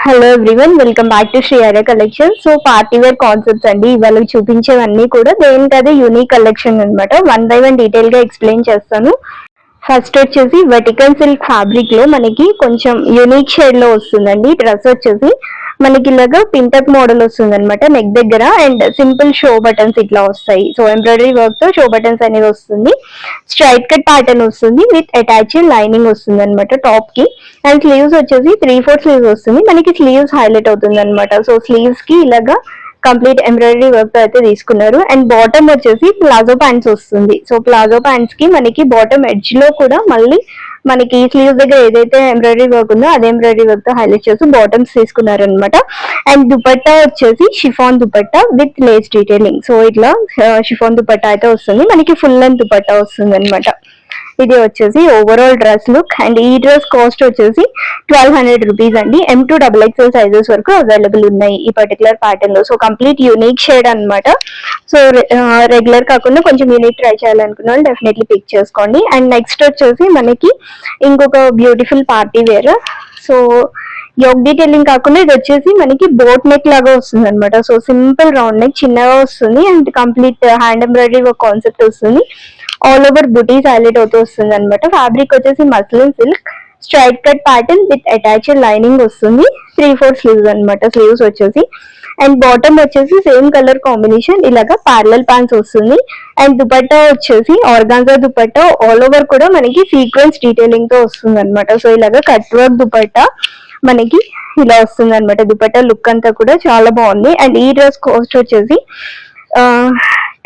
Hello everyone, welcome back to Shriyara collection. So party wear concepts అండి. ఇవాళ చూపించేవన్నీ కూడా దేనికదే యూనిక్ కలెక్షన్ అనమాట. వన్ బై వన్ డీటెయిల్ గా ఎక్స్ప్లెయిన్ చేస్తాను. ఫస్ట్ వచ్చేసి వర్టికల్ సిల్క్ ఫ్యాబ్రిక్ లో మనకి కొంచెం యూనిక్ షేడ్ లో వస్తుందండి. డ్రెస్ వచ్చేసి మనకి ఇలాగా పింటక్ మోడల్ వస్తుంది అనమాట నెక్ దగ్గర, అండ్ సింపుల్ షో బటన్స్ ఇట్లా వస్తాయి. సో ఎంబ్రాయిడరీ వర్క్ తో షో బటన్స్ అనేది వస్తుంది. స్ట్రైట్ కట్ ప్యాటర్న్ వస్తుంది విత్ అటాచ్డ్ లైనింగ్ వస్తుంది అనమాట టాప్ కి. అండ్ స్లీవ్స్ వచ్చేసి 3/4 స్లీవ్స్ వస్తుంది. మనకి స్లీవ్స్ హైలైట్ అవుతుంది అనమాట. సో స్లీవ్స్ కి ఇలాగా కంప్లీట్ ఎంబ్రాయిడరీ వర్క్ తో అయితే తీసుకున్నారు. అండ్ బాటమ్ వచ్చేసి ప్లాజో ప్యాంట్స్ వస్తుంది. సో ప్లాజో ప్యాంట్స్ కి మనకి బాటమ్ ఎడ్జ్ లో కూడా మళ్ళీ మనకి స్లీవ్స్ దగ్గర ఏదైతే ఎంబ్రాయిడరీ వర్క్ ఉందో అదే ఎంబ్రాయిడరీ వర్క్ తో హైలైట్ చేసి బాటమ్స్ తీసుకున్నారు అనమాట. అండ్ దుపట్టా వచ్చేసి chiffon dupatta with lace detailing. So ఇట్లా షిఫాన్ దుపట్టా అయితే వస్తుంది. మనకి ఫుల్ లెంత్ దుపట్టా వస్తుంది అనమాట. ఇది వచ్చేసి ఓవరాల్ డ్రెస్ లుక్. అండ్ ఈ డ్రెస్ కాస్ట్ వచ్చేసి 1200 రూపీస్ అండి. M2XXL సైజెస్ వరకు అవైలబుల్ ఉన్నాయి ఈ పర్టికులర్ ప్యాటర్న్ లో. సో కంప్లీట్ యూనిక్ షేడ్ అనమాట. సో రెగ్యులర్ కాకుండా కొంచెం యూనిక్ ట్రై చేయాలనుకున్న వాళ్ళు డెఫినెట్లీ పిక్ చేసుకోండి. అండ్ నెక్స్ట్ వచ్చేసి మనకి ఇంకొక beautiful party wear. So yoke detailing కాకుండా ఇది వచ్చేసి మనకి బోట్ నెక్ లాగా వస్తుంది అనమాట. సో సింపుల్ రౌండ్ నెక్ చిన్నగా వస్తుంది. అండ్ కంప్లీట్ హ్యాండ్ ఎంబ్రాయిడరీ ఒక కాన్సెప్ట్ వస్తుంది. ఆల్ ఓవర్ బుటీస్ హైలైట్ అవుతూ వస్తుంది అనమాట. ఫ్యాబ్రిక్ వచ్చేసి muslin silk straight cut pattern with attached lining వస్తుంది. 3/4 స్లీవ్స్ అనమాట స్లీవ్స్ వచ్చేసి. అండ్ బాటమ్ వచ్చేసి సేమ్ కలర్ కాంబినేషన్ ఇలాగా ప్యారలల్ ప్యాంట్స్ వస్తుంది. అండ్ దుపట్టా వచ్చేసి ఆర్గాన్జా దుపట్టా ఆల్ ఓవర్ కూడా మనకి సీక్వెన్స్ డీటెయిలింగ్ తో వస్తుంది అనమాట. సో ఇలాగా కట్ వర్క్ దుపట్టా మనకి ఇలా వస్తుంది అనమాట. దుపట్టా లుక్ అంతా కూడా చాలా బాగుంది. అండ్ ఈ డ్రెస్ కాస్ట్ వచ్చేసి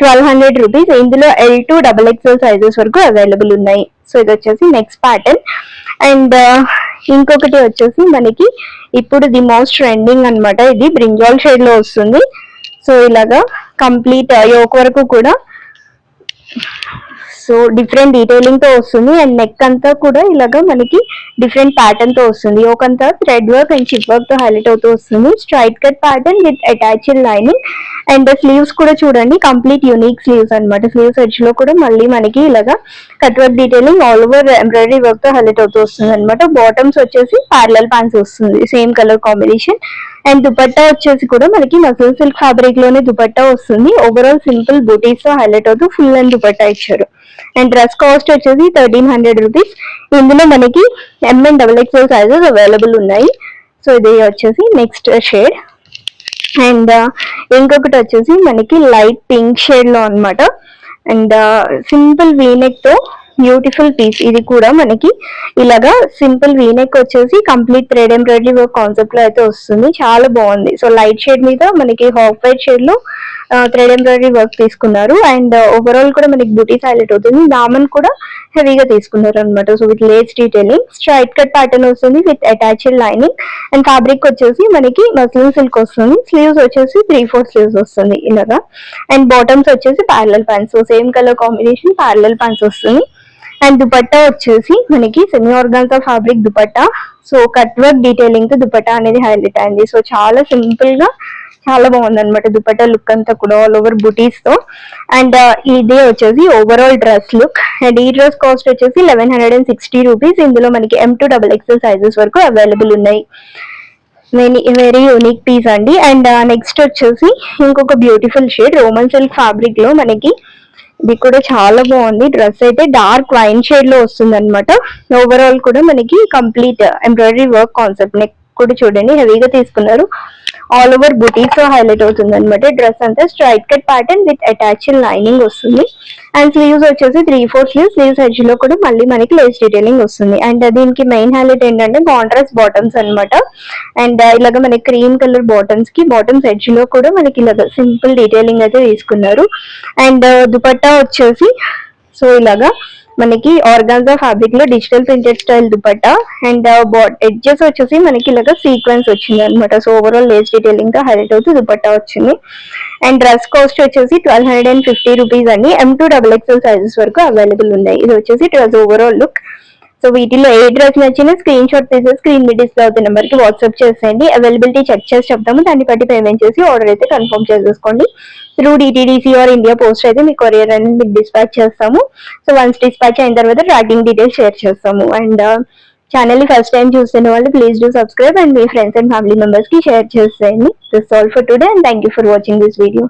1200 రూపీస్. ఇందులో L2XXL సైజెస్ వరకు అవైలబుల్ ఉన్నాయి. సో ఇది వచ్చేసి నెక్స్ట్ ప్యాటర్న్. అండ్ ఇంకొకటి వచ్చేసి మనకి ఇప్పుడు ది మోస్ట్ ట్రెండింగ్ అనమాట. ఇది బ్రింజాల్ షేడ్ లో వస్తుంది. సో ఇలాగా కంప్లీట్ యోక్ వరకు కూడా సో డిఫరెంట్ డీటెయిలింగ్ తో వస్తుంది. అండ్ నెక్ అంతా కూడా ఇలాగా మనకి డిఫరెంట్ ప్యాటర్న్ తో వస్తుంది. ఒకంతా thread work and chip work తో హైలైట్ అవుతూ వస్తుంది. Straight cut pattern with attached lining. And sleeves కూడా చూడండి కంప్లీట్ యూనిక్ స్లీవ్స్ అనమాట. స్లీవ్స్ ఎడ్జ్ లో కూడా మళ్ళీ మనకి ఇలాగా cut work detailing all over embroidery work తో హైలైట్ అవుతూ వస్తుంది అనమాట. బాటమ్స్ వచ్చేసి ప్యారలల్ ప్యాంట్స్ వస్తుంది same colour combination. And dupatta వచ్చేసి కూడా మనకి మసల్ సిల్క్ ఫ్యాబ్రిక్ లోనే దుపట్టా వస్తుంది. ఓవరాల్ సింపుల్ బూటీస్ తో హైలైట్ అవుతూ ఫుల్ అండ్ దుపట్టా ఇచ్చారు. అండ్ డ్రెస్ కాస్ట్ వచ్చేసి 1300 రూపీస్. ఇందులో మనకి M&XXL సైజెస్ అవైలబుల్ ఉన్నాయి. సో ఇది వచ్చేసి నెక్స్ట్ షేడ్. అండ్ ఇంకొకటి వచ్చేసి మనకి లైట్ పింక్ షేడ్ లో అనమాట. అండ్ సింపుల్ వీనెక్ తో బ్యూటిఫుల్ పీస్. ఇది కూడా మనకి ఇలాగా సింపుల్ వీనెక్ వచ్చేసి complete thread embroidery work concept లో అయితే వస్తుంది. చాలా బాగుంది. సో లైట్ షేడ్ మీద మనకి హాఫ్ వైట్ షేడ్ లో థ్రెడ్ ఎంబ్రాయిడరీ వర్క్ తీసుకున్నారు. అండ్ ఓవరాల్ కూడా మనకి బూటీస్ హైలైట్ అవుతుంది. దామన్ కూడా హెవీగా తీసుకున్నారు అనమాట. So with lace detailing straight cut pattern వస్తుంది with attached lining. And fabric వచ్చేసి మనకి మస్లిన్ సిల్క్ వస్తుంది. స్లీవ్స్ వచ్చేసి 3/4 స్లీవ్స్ వస్తుంది ఇలాగా. అండ్ బాటమ్స్ వచ్చేసి parallel pants. So same colour combination parallel pants వస్తుంది. అండ్ దుపట్టా వచ్చేసి మనకి semi organza fabric dupatta. So cut work detailing తో దుపట్టా అనేది హైలైట్ అయింది. సో చాలా సింపుల్ గా చాలా బాగుంది అనమాట. దుపట్టా లుక్ అంతా కూడా ఆల్ ఓవర్ బుటీస్ తో. అండ్ ఇదే వచ్చేసి ఓవరాల్ డ్రెస్ లుక్. అండ్ ఈ డ్రెస్ కాస్ట్ వచ్చేసి 1160 రూపీస్. ఇందులో మనకి M2XXL సైజెస్ వరకు అవైలబుల్ ఉన్నాయి. వెరీ యూనిక్ పీస్ అండి. అండ్ నెక్స్ట్ వచ్చేసి ఇంకొక beautiful shade Roman silk fabric లో మనకి ఇది కూడా చాలా బాగుంది. డ్రెస్ అయితే డార్క్ వైన్ షేడ్ లో వస్తుంది అనమాట. ఓవరాల్ కూడా మనకి complete embroidery work concept. Neck కూడా చూడండి హెవీగా తీసుకున్నారు. ఆల్ ఓవర్ బుటీస్ హైలైట్ అవుతుంది అనమాట. డ్రెస్ అంతా straight cut pattern with attached lining వస్తుంది. అండ్ స్లీవ్స్ వచ్చేసి 3/4 స్లీవ్స్. స్లీవ్స్ ఎడ్జ్ లో కూడా మళ్ళీ మనకి లేస్ డీటెయిలింగ్ వస్తుంది. అండ్ దీనికి మెయిన్ హైలైట్ ఏంటంటే కాంట్రాస్ట్ బాటమ్స్ అనమాట. అండ్ ఇలాగ మనకి క్రీమ్ కలర్ బాటమ్స్ కి బాటమ్స్ ఎడ్జ్ లో కూడా మనకి ఇలాగ సింపుల్ డీటెయిలింగ్ అయితే తీసుకున్నారు. అండ్ దుపట్టా వచ్చేసి సో ఇలాగా మనకి ఆర్గాన్జా ఫ్యాబ్రిక్ లో digital printed style dupatta. And edges వచ్చేసి మనకి ఇలాగా సీక్వెన్స్ వచ్చింది అనమాట. సో ఓవరాల్ లేస్ డీటెయిలింగ్ తో హైలైట్ అవుతూ దుపట్టా వచ్చింది. అండ్ డ్రెస్ కాస్ట్ వచ్చేసి 1250 రూపీస్ అండి. M2XXL సైజెస్ వరకు అవైలబుల్ ఉన్నాయి. ఇది వచ్చేసి డ్రెస్ ఓవరాల్ లుక్. సో వీటిలో ఏ డ్రెస్ నచ్చిన స్క్రీన్ షాట్ తీసి స్క్రీన్ మీద డిస్ప్లే అవుతున్న నెంబర్ కి వాట్సాప్ చేసేయండి. అవైలబిలిటీ చెక్ చేసి చెప్తాము. దాన్ని బట్టి పేమెంట్ చేసి ఆర్డర్ అయితే కన్ఫర్మ్ చేసేసుకోండి. Through DTDC or India post అయితే మీ కొరియర్ అనేది మీకు డిస్పాచ్ చేస్తాము. సో వన్స్ డిస్పాచ్ అయిన తర్వాత ట్రాకింగ్ డీటెయిల్స్ షేర్ చేస్తాము. అండ్ ఛానల్ ని ఫస్ట్ టైం చూస్తున్న వాళ్ళు please do subscribe and me friends and family members కి షేర్ చేసేయండి. This all for today and thank you for watching this video.